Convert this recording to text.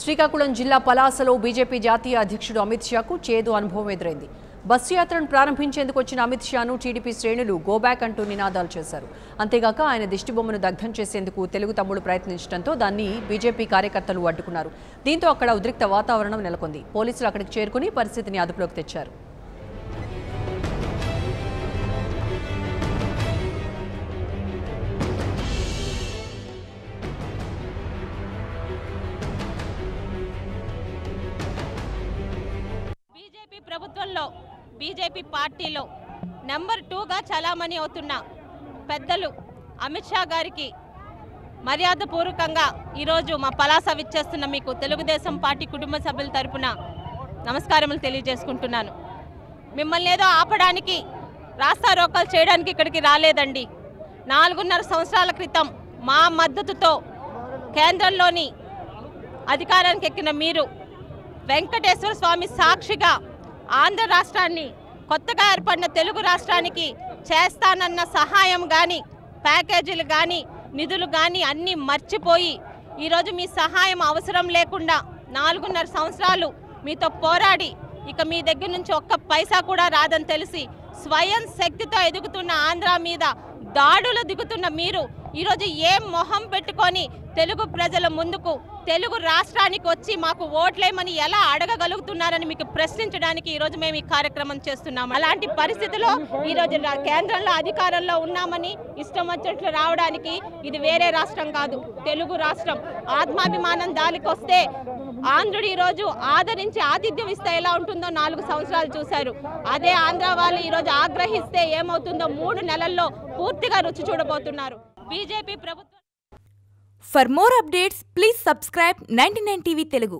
శ్రీకాకుళం జిల్లా పలాసలో బీజేపీ జాతీయ అధ్యక్షుడు అమిత్ షాకు చేదు అనుభవం ఎదురైంది. బస్సు యాత్రను ప్రారంభించేందుకు వచ్చిన అమిత్ షాను టీడీపీ శ్రేణులు గోబ్యాక్ అంటూ నినాదాలు చేశారు. అంతేగాక ఆయన దిష్టిబొమ్మను దగ్ధం చేసేందుకు తెలుగు తమ్ముడు ప్రయత్నించడంతో దాన్ని బీజేపీ కార్యకర్తలు అడ్డుకున్నారు. దీంతో అక్కడ ఉద్రిక్త వాతావరణం నెలకొంది. పోలీసులు అక్కడికి చేరుకుని పరిస్థితిని అదుపులోకి తెచ్చారు. ప్రభుత్వంలో బీజేపీ పార్టీలో నెంబర్ 2గా చలామణి అవుతున్న పెద్దలు అమిత్ షా గారికి మర్యాదపూర్వకంగా ఈరోజు మా పలాస విచ్చేస్తున్న మీకు తెలుగుదేశం పార్టీ కుటుంబ సభ్యుల తరపున నమస్కారములు తెలియజేసుకుంటున్నాను. మిమ్మల్ని ఏదో ఆపడానికి రాస్తారోకలు చేయడానికి ఇక్కడికి రాలేదండి. 4.5 సంవత్సరాల క్రితం మా మద్దతుతో కేంద్రంలోని అధికారానికి ఎక్కిన మీరు వెంకటేశ్వర స్వామి సాక్షిగా ఆంధ్ర రాష్ట్రాన్ని కొత్తగా ఏర్పడిన తెలుగు రాష్ట్రానికి చేస్తానన్న సహాయం కానీ ప్యాకేజీలు కానీ నిధులు కానీ అన్నీ మర్చిపోయి ఈరోజు మీ సహాయం అవసరం లేకుండా 4.5 సంవత్సరాలు మీతో పోరాడి ఇక మీ దగ్గర నుంచి ఒక్క పైసా కూడా రాదని తెలిసి స్వయం శక్తితో ఎదుగుతున్న ఆంధ్ర మీద దాడులు దిగుతున్న మీరు ఈరోజు ఏం మొహం పెట్టుకొని తెలుగు ప్రజల ముందుకు తెలుగు రాష్ట్రానికి వచ్చి మాకు ఓట్లేమని ఎలా అడగగలుగుతున్నారని మీకు ప్రశ్నించడానికి ఈరోజు మేము ఈ కార్యక్రమం చేస్తున్నాం. అలాంటి పరిస్థితిలో ఈరోజు కేంద్రంలో అధికారంలో ఉన్నామని ఇష్టం వచ్చినట్లు రావడానికి ఇది వేరే రాష్ట్రం కాదు, తెలుగు రాష్ట్రం. ఆత్మాభిమానం దానికి వస్తే ఆంధ్రుడు ఈరోజు ఆదరించి ఆతిథ్యం ఇస్తే ఎలా ఉంటుందో 4 సంవత్సరాలు చూశారు. అదే ఆంధ్ర వాళ్ళు ఈరోజు ఆగ్రహిస్తే ఏమవుతుందో 3 నెలల్లో పూర్తిగా రుచి చూడబోతున్నారు బీజేపీ ప్రభుత్వం. For more updates, please subscribe 99 TV Telugu.